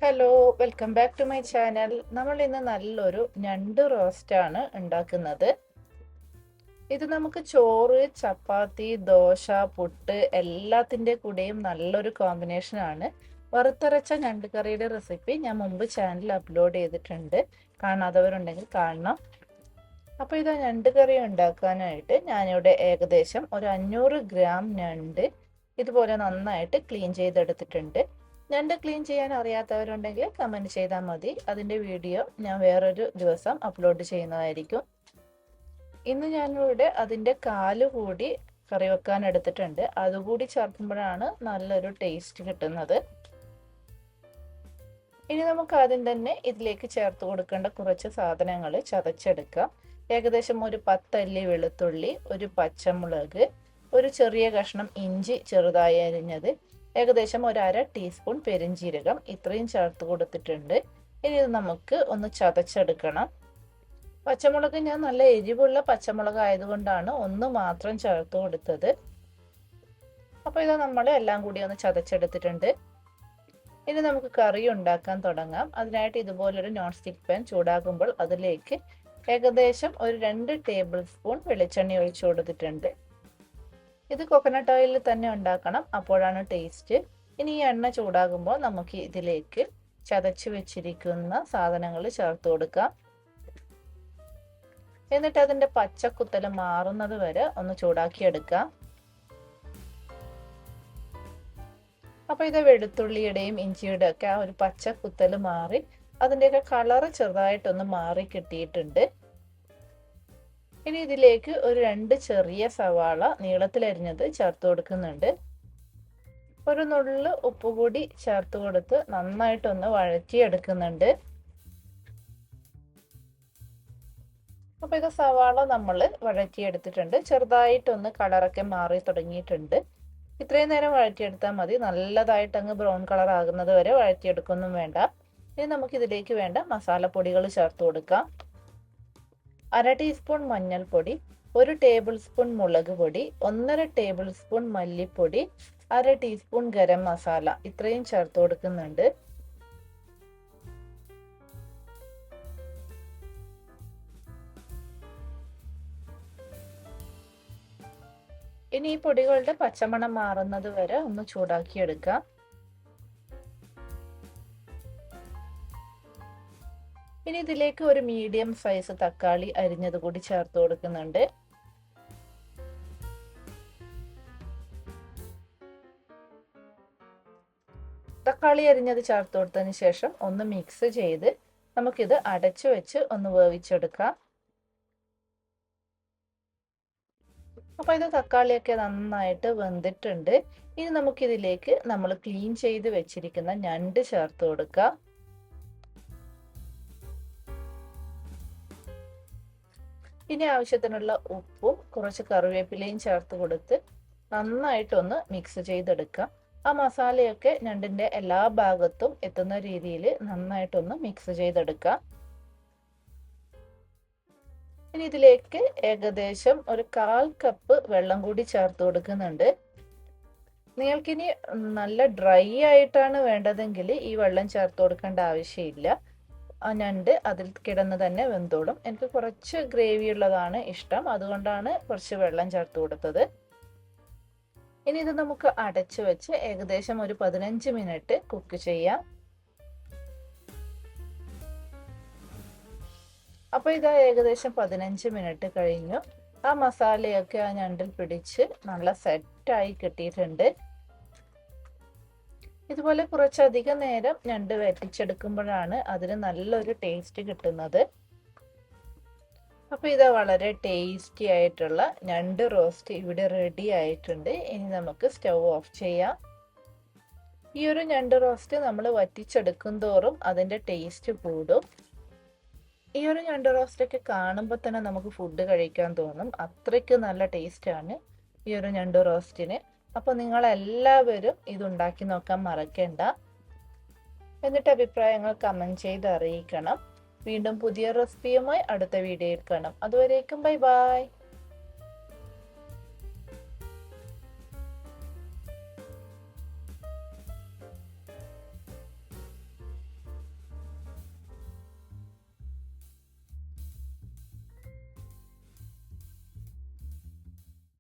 Hello, welcome back to my channel. നമ്മൾ ഇന്ന് നല്ലൊരു ഞണ്ട് റോസ്റ്റ് ആണ് ഉണ്ടാക്കുന്നത്. ഇത് നമുക്ക് ചോറ്, ചപ്പാത്തി, ദോശ, പുട്ട് എല്ലാത്തിൻ്റെ കൂടെയും നല്ലൊരു കോമ്പിനേഷൻ ആണ്. വറുത്തരച്ച ഞണ്ട് കറിയുടെ റെസിപ്പി ഞാൻ മുമ്പ് ചാനലിൽ അപ്ലോഡ് ചെയ്തിട്ടുണ്ട്. കാണാത്തവരുണ്ടെങ്കിൽ കാണണം. അപ്പോൾ ഇത് ഞണ്ട് കറി ഉണ്ടാക്കാനായിട്ട് ഞാനിവിടെ ഏകദേശം ഒരു 500 ഗ്രാം ഞണ്ട് ഇതുപോലെ നന്നായിട്ട് ക്ലീൻ ചെയ്തെടുത്തിട്ടുണ്ട്. ഞണ്ട് ക്ലീൻ ചെയ്യാൻ അറിയാത്തവരുണ്ടെങ്കിൽ കമൻറ്റ് ചെയ്താൽ മതി. അതിൻ്റെ വീഡിയോ ഞാൻ വേറൊരു ദിവസം അപ്ലോഡ് ചെയ്യുന്നതായിരിക്കും. ഇന്ന് ഞാനിവിടെ അതിൻ്റെ കാല് കൂടി കറി വെക്കാൻ എടുത്തിട്ടുണ്ട്. അതുകൂടി ചേർക്കുമ്പോഴാണ് നല്ലൊരു ടേസ്റ്റ് കിട്ടുന്നത്. ഇനി നമുക്ക് ആദ്യം തന്നെ ഇതിലേക്ക് ചേർത്ത് കൊടുക്കേണ്ട കുറച്ച് സാധനങ്ങൾ ചതച്ചെടുക്കാം. ഏകദേശം ഒരു 10 അല്ലി വെളുത്തുള്ളി, ഒരു പച്ചമുളക്, ഒരു ചെറിയ കഷ്ണം ഇഞ്ചി ചെറുതായി അരിഞ്ഞത്, ഏകദേശം ഒരു 1/2 ടീസ്പൂൺ പെരിഞ്ജീരകം ഇത്രയും ചേർത്ത് കൊടുത്തിട്ടുണ്ട്. ഇനി ഇത് നമുക്ക് ഒന്ന് ചതച്ചെടുക്കണം. പച്ചമുളക് ഞാൻ നല്ല എരിവുള്ള പച്ചമുളക് ആയതുകൊണ്ടാണ് ഒന്ന് മാത്രം ചേർത്ത് കൊടുത്തത്. അപ്പോൾ ഇത് നമ്മൾ എല്ലാം കൂടി ഒന്ന് ചതച്ചെടുത്തിട്ടുണ്ട്. ഇനി നമുക്ക് കറി ഉണ്ടാക്കാൻ തുടങ്ങാം. അതിനായിട്ട് ഇതുപോലൊരു നോൺ സ്റ്റിക്ക് പാൻ ചൂടാകുമ്പോൾ അതിലേക്ക് ഏകദേശം ഒരു 2 ടേബിൾ സ്പൂൺ വെളിച്ചെണ്ണ ഒഴിച്ചു കൊടുത്തിട്ടുണ്ട്. ഇത് കോക്കനട്ട് ഓയിലിൽ തന്നെ ഉണ്ടാക്കണം, അപ്പോഴാണ് ടേസ്റ്റ്. ഇനി ഈ എണ്ണ ചൂടാകുമ്പോൾ നമുക്ക് ഇതിലേക്ക് ചതച്ച് വെച്ചിരിക്കുന്ന സാധനങ്ങൾ ചേർത്ത് കൊടുക്കാം. എന്നിട്ട് അതിൻ്റെ പച്ചക്കുത്തൽ മാറുന്നത് വരെ ഒന്ന് ചൂടാക്കിയെടുക്കാം. അപ്പോൾ ഇത് വെളുത്തുള്ളിയുടെയും ഇഞ്ചിയുടെയും ഒക്കെ ആ ഒരു പച്ചക്കുത്തൽ മാറി അതിൻ്റെയൊക്കെ കളറ് ചെറുതായിട്ടൊന്ന് മാറി കിട്ടിയിട്ടുണ്ട്. ഇനി ഇതിലേക്ക് ഒരു 2 ചെറിയ സവാള നീളത്തിലരിഞ്ഞത് ചേർത്ത് കൊടുക്കുന്നുണ്ട്. ഒരു നുള്ളു ഉപ്പ് കൂടി ചേർത്ത് കൊടുത്ത് നന്നായിട്ടൊന്ന് വഴറ്റിയെടുക്കുന്നുണ്ട്. അപ്പോൾ ഇത് സവാള നമ്മൾ വഴറ്റിയെടുത്തിട്ടുണ്ട്. ചെറുതായിട്ടൊന്ന് കളറൊക്കെ മാറി തുടങ്ങിയിട്ടുണ്ട്. ഇത്രയും നേരം വഴറ്റിയെടുത്താൽ മതി. നല്ലതായിട്ട് അങ്ങ് ബ്രൗൺ കളർ ആകുന്നത് വരെ വഴറ്റിയെടുക്കൊന്നും വേണ്ട. ഇനി നമുക്കിതിലേക്ക് വേണ്ട മസാലപ്പൊടികൾ ചേർത്ത് കൊടുക്കാം. 1/2 ടീസ്പൂൺ മഞ്ഞൾപ്പൊടി, 1 ടേബിൾ സ്പൂൺ മുളക് പൊടി, 1/2 ടേബിൾ സ്പൂൺ മല്ലിപ്പൊടി, 1/2 ടീസ്പൂൺ ഗരം മസാല ഇത്രയും ചേർത്ത് കൊടുക്കുന്നുണ്ട്. ഇനി ഈ പൊടികളുടെ പച്ചമണം മാറുന്നത് വരെ ഒന്ന് ചൂടാക്കിയെടുക്കാം. ഇനി ഇതിലേക്ക് ഒരു മീഡിയം സൈസ് തക്കാളി അരിഞ്ഞത് കൂടി ചേർത്ത് കൊടുക്കുന്നുണ്ട്. തക്കാളി അരിഞ്ഞത് ചേർത്ത് കൊടുത്തതിന് ശേഷം ഒന്ന് മിക്സ് ചെയ്ത് നമുക്കിത് അടച്ചു വെച്ച് ഒന്ന് വേവിച്ചെടുക്കാം. അപ്പോൾ ഇത് തക്കാളിയൊക്കെ നന്നായിട്ട് വെന്തിട്ടുണ്ട്. ഇനി നമുക്കിതിലേക്ക് നമ്മൾ ക്ലീൻ ചെയ്ത് വെച്ചിരിക്കുന്ന ഞണ്ട് ചേർത്ത് കൊടുക്കാം. ഇനി ആവശ്യത്തിനുള്ള ഉപ്പും കുറച്ച് കറിവേപ്പിലയും ചേർത്ത് കൊടുത്ത് നന്നായിട്ടൊന്ന് മിക്സ് ചെയ്തെടുക്കാം. ആ മസാലയൊക്കെ ഞണ്ടിൻ്റെ എല്ലാ ഭാഗത്തും എത്തുന്ന രീതിയിൽ നന്നായിട്ടൊന്ന് മിക്സ് ചെയ്തെടുക്കാം. ഇനി ഇതിലേക്ക് ഏകദേശം ഒരു 1/4 കപ്പ് വെള്ളം കൂടി ചേർത്ത് കൊടുക്കുന്നുണ്ട്. നിങ്ങൾക്കിനി നല്ല ഡ്രൈ ആയിട്ടാണ് വേണ്ടതെങ്കിൽ ഈ വെള്ളം ചേർത്ത് കൊടുക്കേണ്ട ആവശ്യമില്ല. ആ ഞണ്ട് അതിൽ കിടന്ന് തന്നെ വെന്തോളും. എനിക്ക് കുറച്ച് ഗ്രേവി ഉള്ളതാണ് ഇഷ്ടം, അതുകൊണ്ടാണ് കുറച്ച് വെള്ളം ചേർത്ത് കൊടുത്തത്. ഇനി ഇത് നമുക്ക് അടച്ചു വെച്ച് ഏകദേശം ഒരു 15 മിനിറ്റ് കുക്ക് ചെയ്യാം. അപ്പോൾ ഇത് ഏകദേശം 15 മിനിറ്റ് കഴിഞ്ഞു. ആ മസാലയൊക്കെ ആ ഞണ്ടിൽ പിടിച്ച് നല്ല സെറ്റായി കിട്ടിയിട്ടുണ്ട്. ഇതുപോലെ കുറച്ചധികം നേരം ഞണ്ട് വറ്റിച്ചെടുക്കുമ്പോഴാണ് അതിന് നല്ലൊരു ടേസ്റ്റ് കിട്ടുന്നത്. അപ്പോൾ ഇത് വളരെ ടേസ്റ്റി ആയിട്ടുള്ള ഞണ്ട് റോസ്റ്റ് ഇവിടെ റെഡി ആയിട്ടുണ്ട്. ഇനി നമുക്ക് സ്റ്റവ് ഓഫ് ചെയ്യാം. ഈ ഒരു ഞണ്ട് റോസ്റ്റ് നമ്മൾ വറ്റിച്ചെടുക്കും തോറും അതിൻ്റെ ടേസ്റ്റ് കൂടും. ഈ ഒരു ഞണ്ട് റോസ്റ്റൊക്കെ കാണുമ്പോൾ തന്നെ നമുക്ക് ഫുഡ് കഴിക്കാൻ തോന്നും. അത്രയ്ക്ക് നല്ല ടേസ്റ്റാണ് ഈ ഒരു ഞണ്ട് റോസ്റ്റിന്. അപ്പോൾ നിങ്ങളെല്ലാവരും ഇതുണ്ടാക്കി നോക്കാൻ മറക്കണ്ട. എന്നിട്ട് അഭിപ്രായങ്ങൾ കമൻറ്റ് ചെയ്ത് അറിയിക്കണം. വീണ്ടും പുതിയ റെസിപ്പിയുമായി അടുത്ത വീഡിയോയിൽ കാണാം. അതുവരേക്കും ബൈ ബൈ.